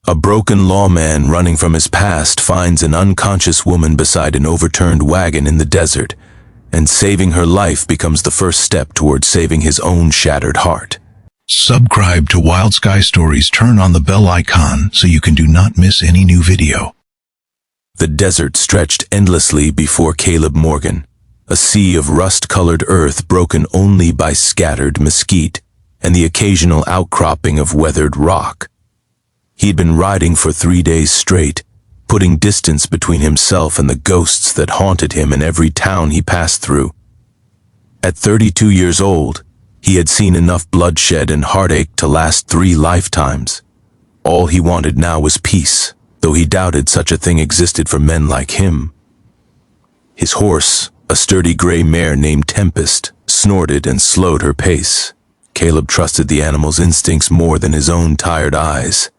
A broken lawman running from his past finds an unconscious woman beside an overturned wagon in the desert, and saving her life becomes the first step towards saving his own shattered heart. Subscribe to Wild Sky Stories. Turn on the bell icon so you can do not miss any new video. The desert stretched endlessly before Caleb Morgan, a sea of rust-colored earth broken only by scattered mesquite and the occasional outcropping of weathered rock. He'd been riding for 3 days straight, putting distance between himself and the ghosts that haunted him in every town he passed through. At 32 years old, he had seen enough bloodshed and heartache to last 3 lifetimes. All he wanted now was peace, though he doubted such a thing existed for men like him. His horse, a sturdy gray mare named Tempest, snorted and slowed her pace. Caleb trusted the animal's instincts more than his own tired eyes.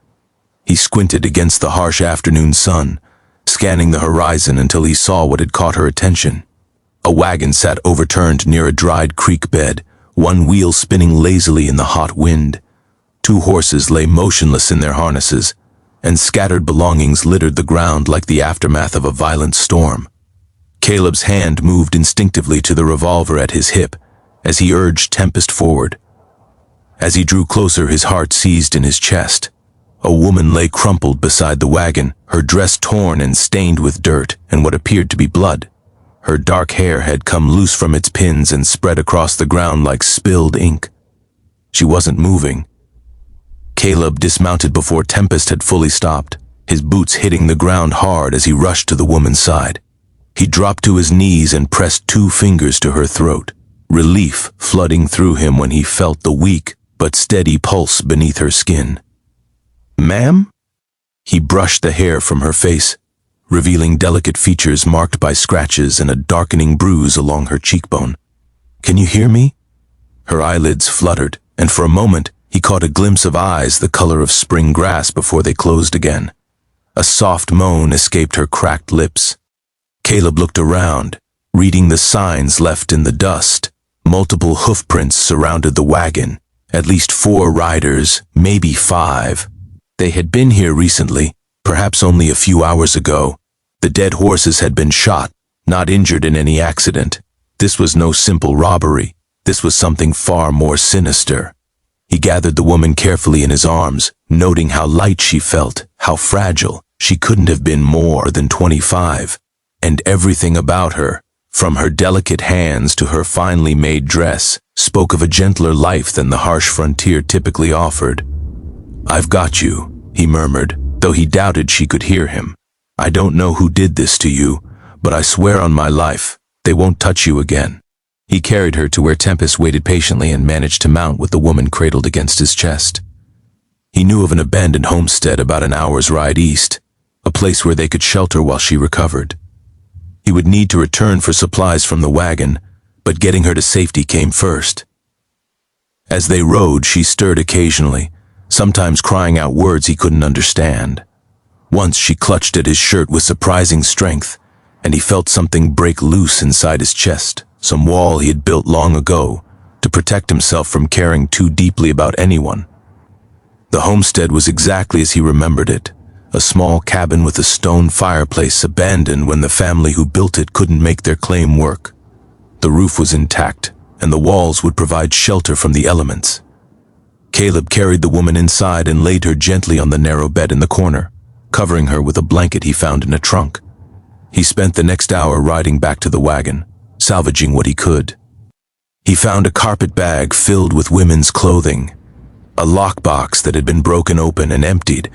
He squinted against the harsh afternoon sun, scanning the horizon until he saw what had caught her attention. A wagon sat overturned near a dried creek bed, one wheel spinning lazily in the hot wind. 2 horses lay motionless in their harnesses, and scattered belongings littered the ground like the aftermath of a violent storm. Caleb's hand moved instinctively to the revolver at his hip as he urged Tempest forward. As he drew closer, his heart seized in his chest. A woman lay crumpled beside the wagon, her dress torn and stained with dirt and what appeared to be blood. Her dark hair had come loose from its pins and spread across the ground like spilled ink. She wasn't moving. Caleb dismounted before Tempest had fully stopped, his boots hitting the ground hard as he rushed to the woman's side. He dropped to his knees and pressed 2 fingers to her throat, relief flooding through him when he felt the weak but steady pulse beneath her skin. "Ma'am?" He brushed the hair from her face, revealing delicate features marked by scratches and a darkening bruise along her cheekbone. "Can you hear me?" Her eyelids fluttered, and for a moment he caught a glimpse of eyes the color of spring grass before they closed again. A soft moan escaped her cracked lips. Caleb looked around, reading the signs left in the dust. Multiple hoofprints surrounded the wagon, at least 4 riders, maybe 5. They had been here recently, perhaps only a few hours ago. The dead horses had been shot, not injured in any accident. This was no simple robbery. This was something far more sinister. He gathered the woman carefully in his arms, noting how light she felt, how fragile. She couldn't have been more than 25. And everything about her, from her delicate hands to her finely made dress, spoke of a gentler life than the harsh frontier typically offered. "I've got you," he murmured, though he doubted she could hear him. "I don't know who did this to you, but I swear on my life, they won't touch you again." He carried her to where Tempest waited patiently and managed to mount with the woman cradled against his chest. He knew of an abandoned homestead about an hour's ride east, a place where they could shelter while she recovered. He would need to return for supplies from the wagon, but getting her to safety came first. As they rode, she stirred occasionally, sometimes crying out words he couldn't understand. Once she clutched at his shirt with surprising strength, and he felt something break loose inside his chest, some wall he had built long ago to protect himself from caring too deeply about anyone. The homestead was exactly as he remembered it, a small cabin with a stone fireplace abandoned when the family who built it couldn't make their claim work. The roof was intact, and the walls would provide shelter from the elements. Caleb carried the woman inside and laid her gently on the narrow bed in the corner, covering her with a blanket he found in a trunk. He spent the next hour riding back to the wagon, salvaging what he could. He found a carpet bag filled with women's clothing, a lockbox that had been broken open and emptied,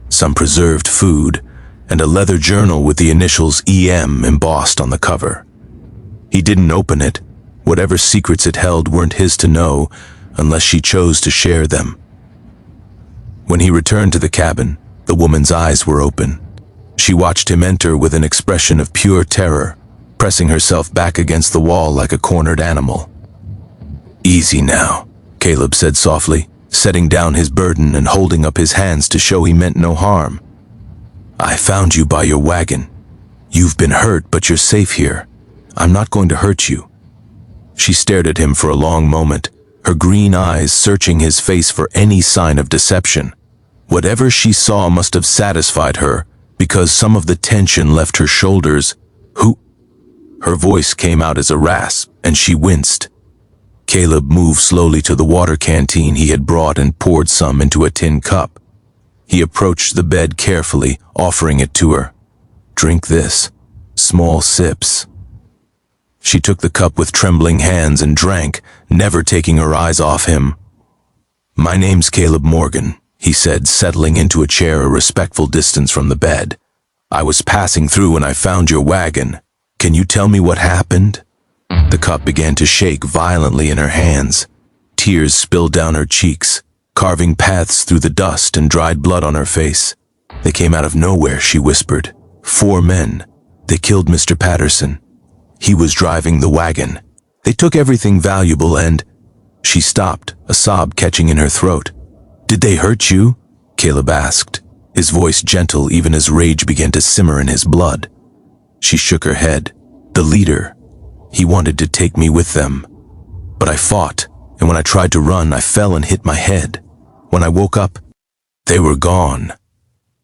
some preserved food, and a leather journal with the initials EM embossed on the cover. He didn't open it. Whatever secrets it held weren't his to know, unless she chose to share them. When he returned to the cabin, the woman's eyes were open. She watched him enter with an expression of pure terror, pressing herself back against the wall like a cornered animal. "Easy now," Caleb said softly, setting down his burden and holding up his hands to show he meant no harm. "I found you by your wagon. You've been hurt, but you're safe here. I'm not going to hurt you." She stared at him for a long moment, her green eyes searching his face for any sign of deception. Whatever she saw must have satisfied her, because some of the tension left her shoulders. Who? Her voice came out as a rasp, and she winced. Caleb moved slowly to the water canteen he had brought and poured some into a tin cup. He approached the bed carefully, offering it to her. "Drink this. Small sips." She took the cup with trembling hands and drank, never taking her eyes off him. "My name's Caleb Morgan," he said, settling into a chair a respectful distance from the bed. "I was passing through and I found your wagon. Can you tell me what happened?" The cup began to shake violently in her hands. Tears spilled down her cheeks, carving paths through the dust and dried blood on her face. "They came out of nowhere," she whispered. "4 men. They killed Mr. Patterson. He was driving the wagon. They took everything valuable and—" She stopped, a sob catching in her throat. "Did they hurt you?" Caleb asked, his voice gentle even as rage began to simmer in his blood. She shook her head. "The leader. He wanted to take me with them. But I fought, and when I tried to run, I fell and hit my head. When I woke up, they were gone.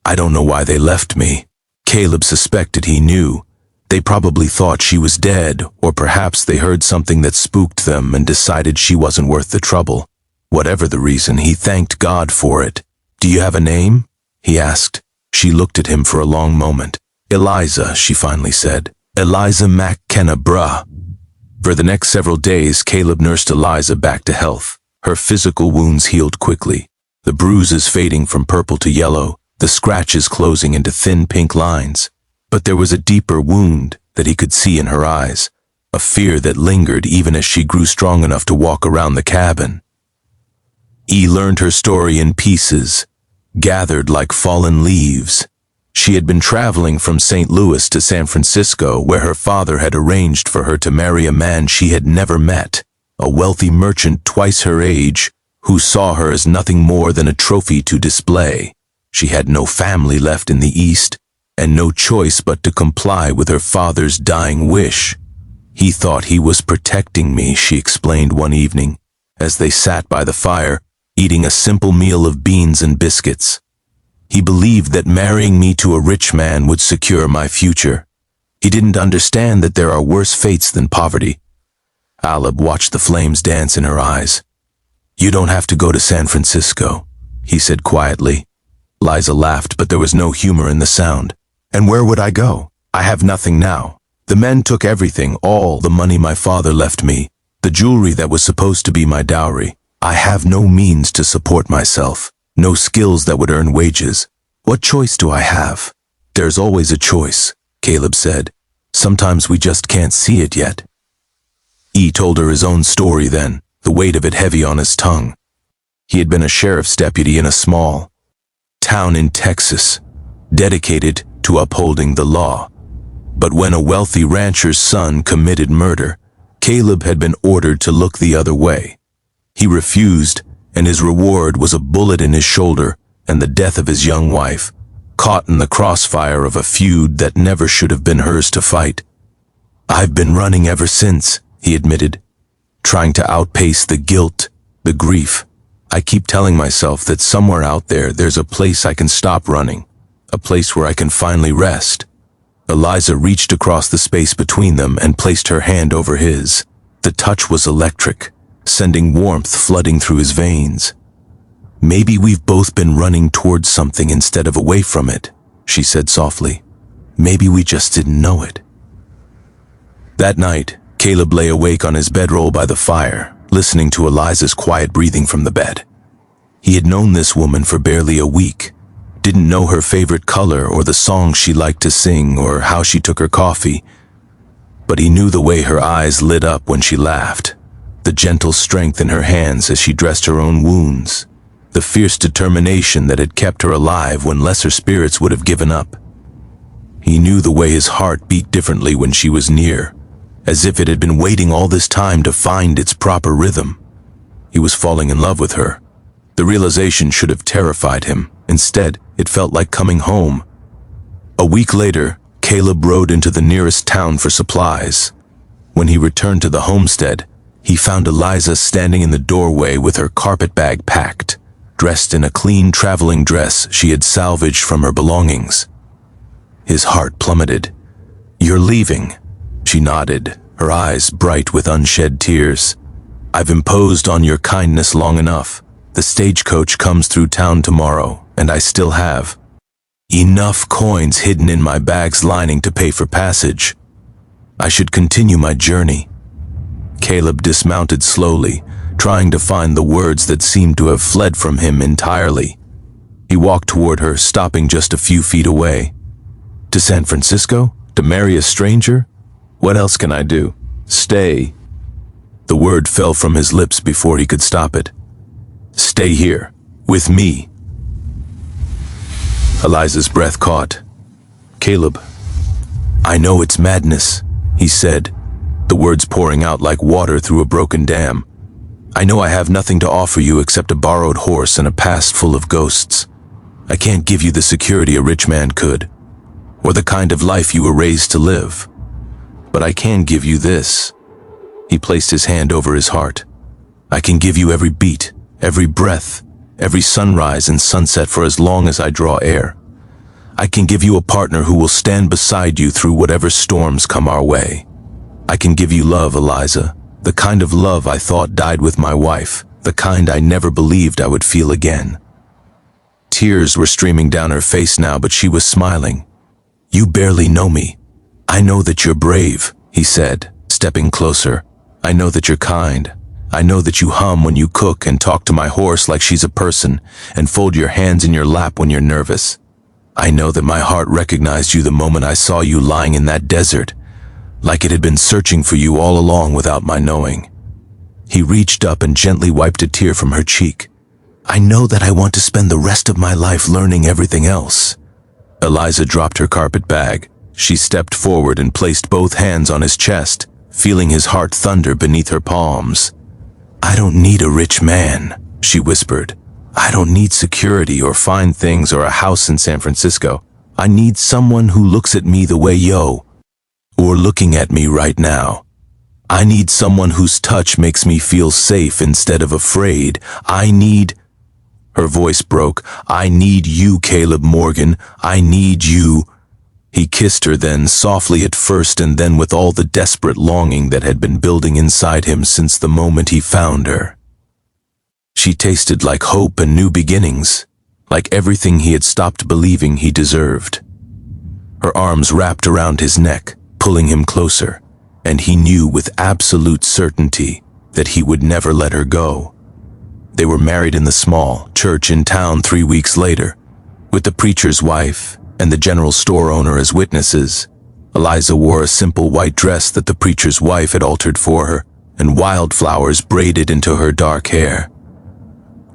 I don't know why they left me." Caleb suspected he knew. They probably thought she was dead, or perhaps they heard something that spooked them and decided she wasn't worth the trouble. Whatever the reason, he thanked God for it. "Do you have a name?" he asked. She looked at him for a long moment. "Eliza," she finally said. "Eliza McKenna, bruh." For the next several days, Caleb nursed Eliza back to health. Her physical wounds healed quickly, the bruises fading from purple to yellow, the scratches closing into thin pink lines. But there was a deeper wound that he could see in her eyes, a fear that lingered even as she grew strong enough to walk around the cabin. He learned her story in pieces, gathered like fallen leaves. She had been traveling from St. Louis to San Francisco, where her father had arranged for her to marry a man she had never met, a wealthy merchant twice her age, who saw her as nothing more than a trophy to display. She had no family left in the East, and no choice but to comply with her father's dying wish. "He thought he was protecting me," she explained one evening, as they sat by the fire, eating a simple meal of beans and biscuits. "He believed that marrying me to a rich man would secure my future. He didn't understand that there are worse fates than poverty." Caleb watched the flames dance in her eyes. "You don't have to go to San Francisco," he said quietly. Eliza laughed, but there was no humor in the sound. "And where would I go? I have nothing now. The men took everything, all the money my father left me, the jewelry that was supposed to be my dowry. I have no means to support myself, no skills that would earn wages. What choice do I have?" "There's always a choice," Caleb said. "Sometimes we just can't see it yet." He told her his own story then, the weight of it heavy on his tongue. He had been a sheriff's deputy in a small town in Texas, dedicated to upholding the law. But when a wealthy rancher's son committed murder, Caleb had been ordered to look the other way. He refused, and his reward was a bullet in his shoulder and the death of his young wife, caught in the crossfire of a feud that never should have been hers to fight. "I've been running ever since," he admitted, "trying to outpace the guilt, the grief. I keep telling myself that somewhere out there's a place I can stop running, a place where I can finally rest." Eliza reached across the space between them and placed her hand over his. The touch was electric, sending warmth flooding through his veins. "Maybe we've both been running towards something instead of away from it," she said softly. "Maybe we just didn't know it." That night, Caleb lay awake on his bedroll by the fire, listening to Eliza's quiet breathing from the bed. He had known this woman for barely a week, didn't know her favorite color or the songs she liked to sing or how she took her coffee, but he knew the way her eyes lit up when she laughed, the gentle strength in her hands as she dressed her own wounds, the fierce determination that had kept her alive when lesser spirits would have given up. He knew the way his heart beat differently when she was near, as if it had been waiting all this time to find its proper rhythm. He was falling in love with her. The realization should have terrified him. Instead, it felt like coming home. A week later, Caleb rode into the nearest town for supplies. When he returned to the homestead, he found Eliza standing in the doorway with her carpet bag packed. dressed in a clean traveling dress she had salvaged from her belongings. His heart plummeted. "You're leaving?" She nodded, her eyes bright with unshed tears. "I've imposed on your kindness long enough. The stagecoach comes through town tomorrow, and I still have enough coins hidden in my bag's lining to pay for passage. I should continue my journey." Caleb dismounted slowly, trying to find the words that seemed to have fled from him entirely. He walked toward her, stopping just a few feet away. "To San Francisco? To marry a stranger? What else can I do? Stay." The word fell from his lips before he could stop it. "Stay here, with me." Eliza's breath caught. "Caleb, I know it's madness," he said, the words pouring out like water through a broken dam. "I know I have nothing to offer you except a borrowed horse and a past full of ghosts. I can't give you the security a rich man could, or the kind of life you were raised to live. But I can give you this." He placed his hand over his heart. "I can give you every beat, every breath, every sunrise and sunset for as long as I draw air. I can give you a partner who will stand beside you through whatever storms come our way. I can give you love, Eliza, the kind of love I thought died with my wife, the kind I never believed I would feel again." Tears were streaming down her face now, but she was smiling. "You barely know me. I know that you're brave," he said, stepping closer. "I know that you're kind. I know that you hum when you cook and talk to my horse like she's a person and fold your hands in your lap when you're nervous. I know that my heart recognized you the moment I saw you lying in that desert, like it had been searching for you all along without my knowing." He reached up and gently wiped a tear from her cheek. "I know that I want to spend the rest of my life learning everything else." Eliza dropped her carpet bag. She stepped forward and placed both hands on his chest, feeling his heart thunder beneath her palms. "I don't need a rich man," she whispered. "I don't need security or fine things or a house in San Francisco. I need someone who looks at me the way you're looking at me right now. I need someone whose touch makes me feel safe instead of afraid. I need—" Her voice broke. "I need you, Caleb Morgan. I need you." He kissed her then, softly at first and then with all the desperate longing that had been building inside him since the moment he found her. She tasted like hope and new beginnings, like everything he had stopped believing he deserved. Her arms wrapped around his neck, pulling him closer, and he knew with absolute certainty that he would never let her go. They were married in the small church in town 3 weeks later, with the preacher's wife and the general store owner as witnesses. Eliza wore a simple white dress that the preacher's wife had altered for her, and wildflowers braided into her dark hair.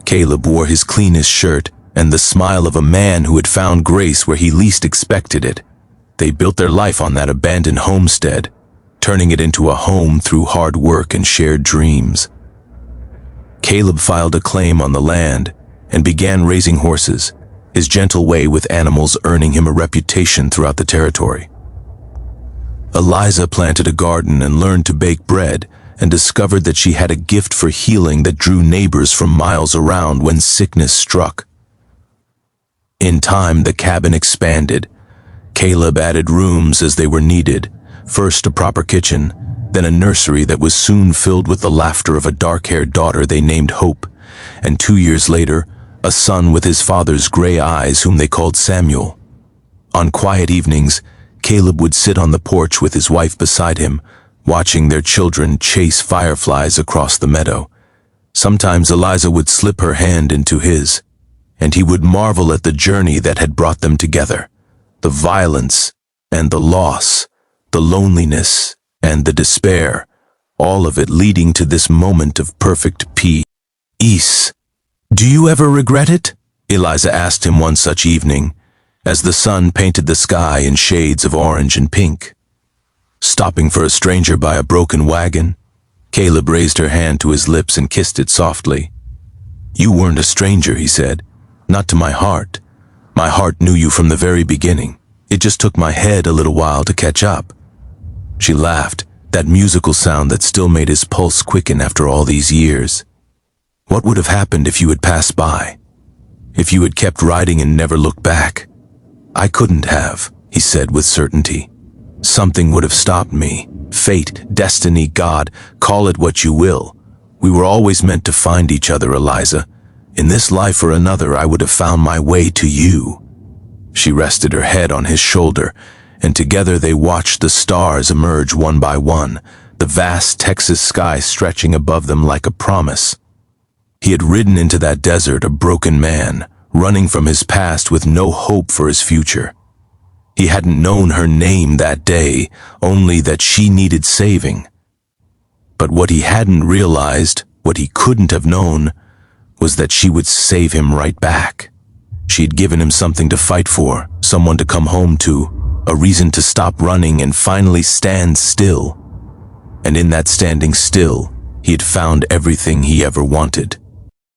Caleb wore his cleanest shirt and the smile of a man who had found grace where he least expected it. They built their life on that abandoned homestead, turning it into a home through hard work and shared dreams. Caleb filed a claim on the land and began raising horses, his gentle way with animals earning him a reputation throughout the territory. Eliza planted a garden and learned to bake bread and discovered that she had a gift for healing that drew neighbors from miles around when sickness struck. In time, the cabin expanded. Caleb added rooms as they were needed, first a proper kitchen, then a nursery that was soon filled with the laughter of a dark-haired daughter they named Hope, and 2 years later, a son with his father's gray eyes whom they called Samuel. On quiet evenings, Caleb would sit on the porch with his wife beside him, watching their children chase fireflies across the meadow. Sometimes Eliza would slip her hand into his, and he would marvel at the journey that had brought them together, the violence and the loss, the loneliness and the despair, all of it leading to this moment of perfect peace. "Do you ever regret it?" Eliza asked him one such evening, as the sun painted the sky in shades of orange and pink. Stopping for a stranger by a broken wagon, Caleb raised her hand to his lips and kissed it softly. "You weren't a stranger," he said, "not to my heart. My heart knew you from the very beginning. It just took my head a little while to catch up." She laughed, that musical sound that still made his pulse quicken after all these years. "What would have happened if you had passed by?" If you had kept riding and never looked back. I couldn't have, he said with certainty. Something would have stopped me. Fate, destiny, God, call it what you will. We were always meant to find each other, Eliza. In this life or another, I would have found my way to you. She rested her head on his shoulder, and together they watched the stars emerge one by one, the vast Texas sky stretching above them like a promise. He had ridden into that desert a broken man, running from his past with no hope for his future. He hadn't known her name that day, only that she needed saving. But what he hadn't realized, what he couldn't have known, was that she would save him right back. She had given him something to fight for, someone to come home to, a reason to stop running and finally stand still. And in that standing still, he had found everything he ever wanted.